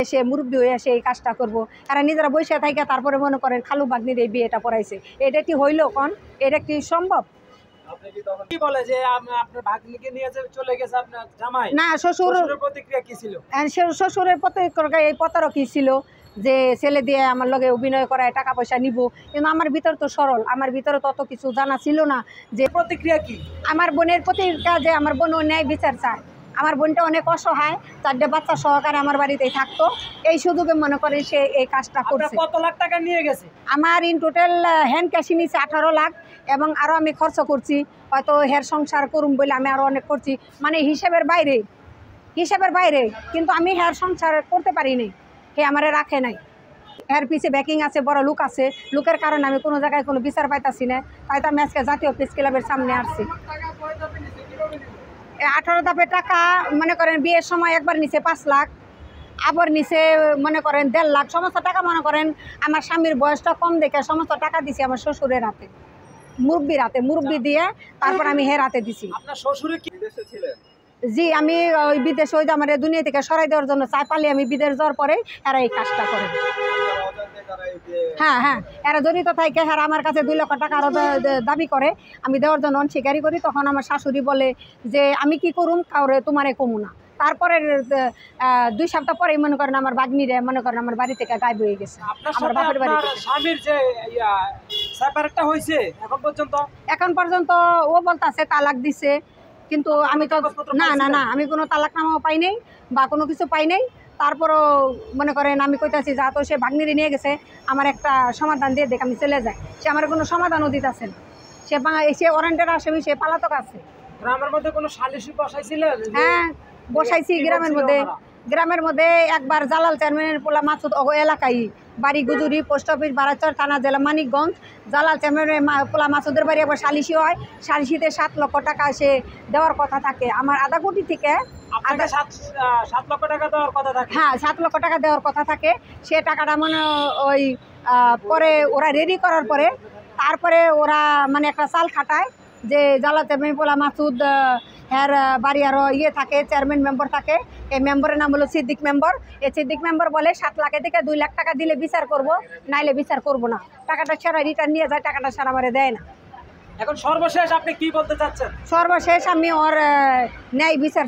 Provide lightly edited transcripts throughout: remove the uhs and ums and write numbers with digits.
সে মুরব্বী হয়ে সে এই কাজটা করবো, এরা নিজেরা বসে থাকে তারপরে মনে করেন খালু বাগনির এই বিয়েটা পড়াইছে। এটা কি হইল কোন? এটা কি সম্ভব? না, শ্বশুরের প্রতিক্রিয়া কি ছিল? শ্বশুরের প্রতিক্রিয়া এই প্রতারক কি ছিল যে ছেলে দিয়ে আমার লগে অভিনয় করায় টাকা পয়সা নিব, কিন্তু আমার ভিতর তো সরল, আমার ভিতরে তত কিছু জানা ছিল না। যে প্রতিক্রিয়া কি আমার বোনের প্রতিক্রিয়া, যে আমার বোন ন্যায় বিচার চায়। আমার বোনটা অনেক অসহায়, 4টে বাচ্চা সহকারে আমার বাড়িতেই থাকতো। এই সুযোগে মনে করে সে এই কাজটা করছে। কত লাখ টাকা নিয়ে গেছে? আমার ইন টোটাল হ্যান্ড ক্যাশে নিয়েছে 18 লাখ, এবং আরও আমি খরচ করছি, হয়তো হের সংসার করুম বলে আমি আরও অনেক করছি, মানে হিসেবের বাইরে। কিন্তু আমি হের সংসার করতে পারিনি, হে আমারে রাখে নাই। এর পিছিয়ে ব্যাকিং আছে, বড় লোক আছে, লোকের কারণে আমি কোনো জায়গায় কোনো বিচার পাইতাছি না। তাই তো আমি আজকে জাতীয় প্রেস ক্লাবের সামনে আসছি। 18 ধাপের টাকা মনে করেন বিয়ের সময় একবার নিচে 5 লাখ, আবার নিচে মনে করেন 1.5 লাখ। সমস্ত টাকা মনে করেন আমার স্বামীর বয়সটা কম দেখে সমস্ত টাকা দিছি আমার শ্বশুরের হাতে, মুরব্বি দিয়ে তারপর আমি হের হাতে দিছি। আপনার শ্বশুরে কি বিদেশে ছিলেন? জি, আমি ওই বিদেশে ওই যে আমার দুনিয়া থেকে সরাই দেওয়ার জন্য চাই পালি আমি বিদেশ যাওয়ার পরে এরা এই কাজটা করে। হ্যাঁ, এরা জড়িত থাকে। হ্যাঁ, আমার কাছে 2 লক্ষ টাকা আরও দাবি করে, আমি দেওয়ার জন্য অস্বীকারই করি। তখন আমার শাশুড়ি বলে যে আমি কি করুম, কাউরে তোমারে কমু না। তারপরে 2 সপ্তাহ পরেই মনে করেন আমার বাগনিরে মনে করেন আমার বাড়ি থেকে গায়েব হয়ে গেছে। আমার বাপের বাড়ি স্বামীর যে সেপারেটটা হইছে এখন পর্যন্ত ও বলতাছে তালাক দিছে, কিন্তু আমি তো না আমি কোনো তালাকনামাও পাই নাই বা কোনো কিছু পাই নাই। তারপরও মনে করেন আমি কইতাছি যা তো সে বাগনিরে নিয়ে গেছে, আমার একটা সমাধান দিয়ে দেখ আমি চলে যাই। সে আমার কোনো সমাধানও দিতেছে না। সে ওয়ারেন্টের আসামি, সে পালাতক আছে। গ্রামের মধ্যে কোনো সালিশি বসাইছিলেন? হ্যাঁ, বসাইছি গ্রামের মধ্যে একবার জালাল চেয়ারম্যানের পোলা মাসুদ এলাকায় বাড়ি গুজুরি, পোস্ট অফিস, বারাচর থানা, জেলা মানিকগঞ্জ। জালাল চেয়ারম্যানের পোলা মাসুদের বাড়ি একবার সালিশি হয়। সালিশিতে 7 লক্ষ টাকা সে দেওয়ার কথা থাকে আমার আধা কোটি থেকে। 7 লক্ষ টাকা দেওয়ার কথা থাকে? হ্যাঁ, 7 লক্ষ টাকা দেওয়ার কথা থাকে। সে টাকাটা মানে ওই পরে ওরা রেডি করার পরে তারপরে ওরা মানে একটা চাল খাটায় যে জালাল চেয়ারম্যান পোলা মাসুদ হ্যার বাড়ি আরও থাকে, চেয়ারম্যান মেম্বার থাকে। এই মেম্বারের নাম হলো সিদ্দিক মেম্বার। এই সিদ্দিক মেম্বার বলে 7 লাখের থেকে 2 লাখ টাকা দিলে বিচার করব, নাইলে বিচার করব না। টাকাটা সারা রিটার্ন নিয়ে যায়, টাকাটা সারা আমারে দেয় না। এখন সর্বশেষ আপনি কি বলতে চাচ্ছেন? সর্বশেষ আমি ওর ন্যায় বিচার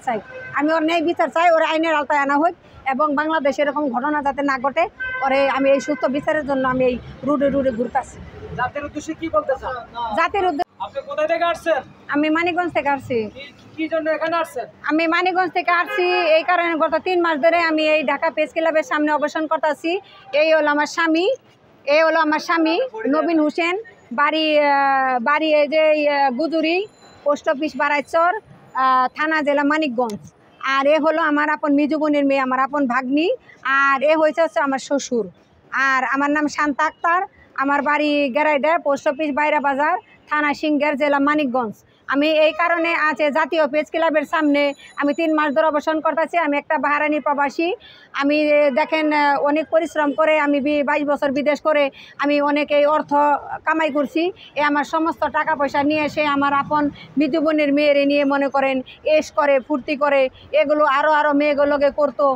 চাই। ওর আইনের আওতায় আনা হোক, এবং বাংলাদেশে এরকম ঘটনা যাতে না ঘটে। ওরে আমি এই সুস্থ বিচারের জন্য আমি এই রুডে ঘুরতেছি। জাতির উদ্দেশ্যে কি বলতে চান? জাতির উদ্দেশ্যে আপনি কোথায় থেকে আসছেন? আমি মানিকগঞ্জ থেকে আসছি। কি জন্য এখানে আসছেন? আমি মানিকগঞ্জ থেকে আসছি এই কারণে, গত 3 মাস ধরে আমি এই ঢাকা প্রেস ক্লাবের সামনে অবস্থান করতেছি। এই হলো আমার স্বামী নবীন হোসেন, বাড়ি এই যে গুজুরি, পোস্ট অফিস, বারাইচর থানা, জেলা মানিকগঞ্জ। আর এ হলো আমার আপন মিজু বোনের মেয়ে, আমার আপন ভাগ্নি। আর এ হয়েছে আমার শ্বশুর। আর আমার নাম শান্তা আক্তার, আমার বাড়ি গেরাইডা, পোস্ট অফিস, বাইরা বাজার, থানা সিংহের, জেলা মানিকগঞ্জ। আমি এই কারণে আছে জাতীয় প্রেস ক্লাবের সামনে আমি 3 মাস ধরে অবস্থান করতেছি। আমি একটা বাহারানি প্রবাসী। আমি দেখেন অনেক পরিশ্রম করে আমি 22 বছর বিদেশ করে আমি অনেক এই অর্থ কামাই করছি। আমার সমস্ত টাকা পয়সা নিয়ে এসে আমার আপন মৃত্যু বোনের মেয়েরে নিয়ে মনে করেন এস করে, ফুর্তি করে, এগুলো আরও মেয়েগুলোকে করতো।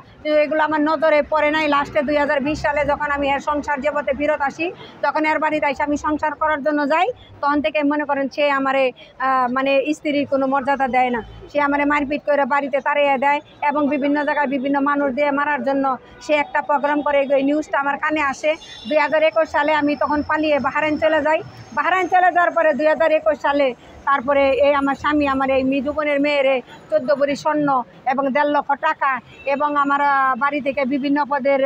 এগুলো আমার নজরে পড়ে নাই। লাস্টে 2020 সালে যখন আমি এর সংসার জগতে ফেরত আসি, তখন এর বাড়িতে এসে আমি সংসার করার জন্য যাই, তখন থেকে মনে করেন সে আমারে মানে স্ত্রীর কোনো মর্যাদা দেয় না। সে আমারে মারপিট করে বাড়িতে তাড়িয়ে দেয়, এবং বিভিন্ন জায়গায় বিভিন্ন মানুষ দিয়ে মারার জন্য সে একটা প্রোগ্রাম করে। এই নিউজটা আমার কানে আসে। 2021 সালে আমি তখন পালিয়ে বাহরাইন চলে যাই। বাহরাইন চলে যাওয়ার পরে 2021 সালে তারপরে এই আমার স্বামী আমার এই মৃদু বোনের মেয়েরে 14 ভরি স্বর্ণ এবং 1.5 লক্ষ টাকা এবং আমার বাড়ি থেকে বিভিন্ন পদের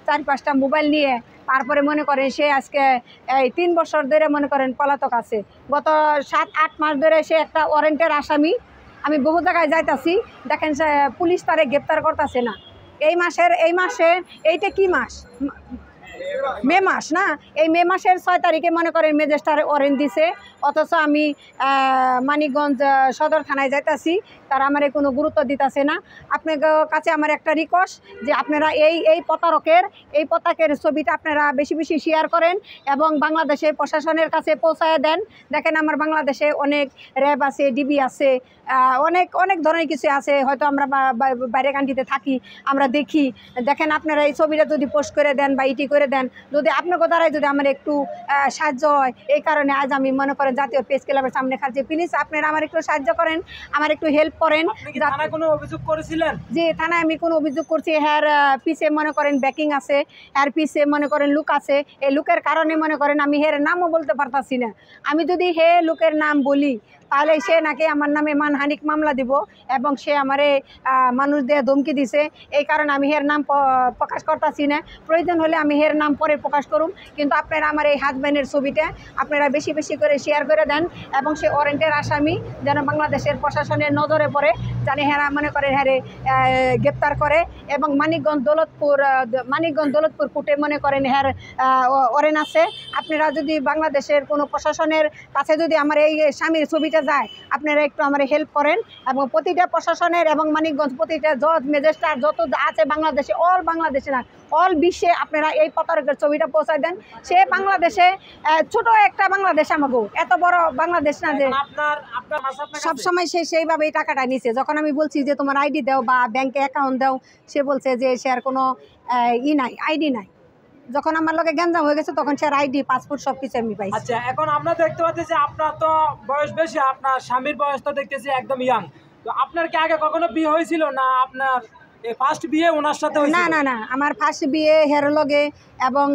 4-5টা মোবাইল নিয়ে তারপরে মনে করেন সে আজকে এই 3 বছর ধরে মনে করেন পলাতক আছে। গত 7-8 মাস ধরে সে একটা ওয়ারেন্টের আসামি। আমি বহু জায়গায় যাইতাছি, দেখেন সে পুলিশ তারে গ্রেপ্তার করতেছে না। এই মাসে এইটা কি মাস? মে মাস না, এই মে মাসের 6 তারিখে মনে করেন ম্যাজিস্ট্রেট ওয়ারেন্ট দিছে, অথচ আমি মানিকগঞ্জ সদর থানায় যাইতাছি, তারা আমারে কোনো গুরুত্ব দিতেছে না। আপনার কাছে আমার একটা রিকোয়েস্ট যে আপনারা এই পতাকের ছবিটা আপনারা বেশি বেশি শেয়ার করেন এবং বাংলাদেশের প্রশাসনের কাছে পৌঁছায় দেন। দেখেন আমার বাংলাদেশে অনেক র্যাব আছে, ডিবি আছে, অনেক ধরনের কিছু আছে, হয়তো আমরা বাইরে কান্ট্রিতে থাকি, আমরা দেখি। দেখেন আপনারা এই ছবিটা যদি পোস্ট করে দেন বা ইটি করে দেন, যদি আপনাকে দ্বারাই যদি আমার একটু সাহায্য হয়, এই কারণে আজ আমি মনে করেন জাতীয় প্রেস ক্লাবের সামনে খাচ্ছি। প্লিজ আপনারা আমার একটু সাহায্য করেন, আমার একটু হেল্প করেন। থানায় কোনো অভিযোগ করেছিলেন? যে থানায় আমি কোনো অভিযোগ করছি, হ্যার পিছে মনে করেন ব্যাকিং আছে, হ্যার পিছে মনে করেন লুক আছে, এই লুকের কারণে মনে করেন আমি হের নামও বলতে পারতাছি না। আমি যদি লুকের নাম বলি তাহলে সে নাকি আমার নামে মানহানিক মামলা দিব এবং সে আমারে মানুষ দিয়ে ধমকি দিছে। এই কারণে আমি হের নাম প্রকাশ করতেছি না। প্রয়োজন হলে আমি হের নাম পরে প্রকাশ করুম, কিন্তু আপনারা আমার এই হাজব্যান্ডের ছবিটা আপনারা বেশি বেশি করে শেয়ার করে দেন এবং সে ওয়ারেন্টের আসামি যেন বাংলাদেশের প্রশাসনের নজরে পড়ে, জানি হেরা মনে করে হ্যারে গ্রেপ্তার করে এবং মানিকগঞ্জ দৌলতপুর কোর্টে মনে করেন হ্যার ওয়ারেন্ট আছে। আপনারা যদি বাংলাদেশের কোনো প্রশাসনের কাছে যদি আমার এই স্বামীর ছবিটা যায়, আপনারা একটু আমার হেল্প করেন এবং প্রতিটা প্রশাসনের এবং মানিকগঞ্জ প্রতিটা জজ ম্যাজিস্ট্রেট যত আছে বাংলাদেশে, বাংলাদেশে না অল বিশ্বে আপনারা এই পতাকার ছবিটা পৌঁছায় দেন। সে বাংলাদেশে ছোট একটা বাংলাদেশ, আমাকেও এত বড় বাংলাদেশ না যে সবসময় সে সেইভাবে এই টাকাটা নিছে। যখন আমি বলছি যে তোমার আইডি দাও বা ব্যাংকে অ্যাকাউন্ট দাও, সে বলছে যে সে আর কোনো নাই, আইডি নাই। যখন আমার লগে গ্যাঞ্জাম হয়ে গেছে তখন সে আইডি পাসপোর্ট সব কিছু আমি পাইছি। আচ্ছা, এখন আমরা দেখতে পাচ্ছি যে আপনার তো বয়স বেশি, আপনার স্বামীর বয়স তো দেখতেছি একদম ইয়াং। তো আপনার কি আগে কখনো বিয়ে হয়েছিল না আপনার ফার্স্ট বিয়ে ওনার সাথে হয়েছিল? না না না, আমার ফার্স্ট বিয়ে হের লগে এবং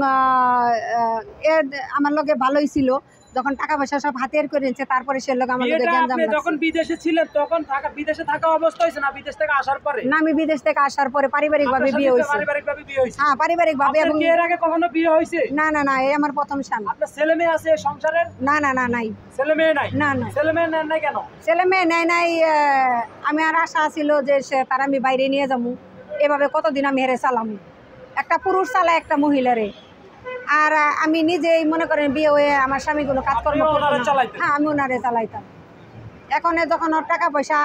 আমার লগে ভালোই ছিল। যখন টাকা পয়সা সব হাতের করে নিচ্ছে তারপরে সে লোক আমার লগে গ্যাঞ্জাম লাগছে। যখন বিদেশে ছিলেন তখন বিদেশে থাকা অবস্থা হয়েছে না বিদেশ থেকে আসার পরে? না, আমি বিদেশ থেকে আসার পরে পারিবারিকভাবে বিয়ে হয়েছে। পারিবারিকভাবে বিয়ে হয়েছে? হ্যাঁ, পারিবারিকভাবে। এবং এর আগে কখনো বিয়ে হয়েছে? না না না, এই আমার প্রথম স্বামী। আপনার ছেলে মেয়ে আছে সংসারের? না না না, নাই। ছেলে মেয়ে নাই? না না, ছেলে মেয়ে নেন নাই কেন? ছেলে মেয়ে নাই। আমি আর আশা ছিল যে তার আমি বাইরে নিয়ে যাবো, এভাবে কতদিন আমি হেরে চালামু। একটা পুরুষ চালায় একটা মহিলারে, আর আমি নিজেই মনে করেন বিয়ে হয়ে আমার স্বামী কোনো কাজকর্ম করতো না। হ্যাঁ, আমি ওনারে চালাইতাম। এখন যখন ওর টাকা পয়সা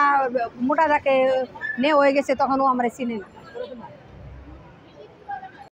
মোটা যাকে নে হয়ে গেছে তখন ও আমার চিনে না।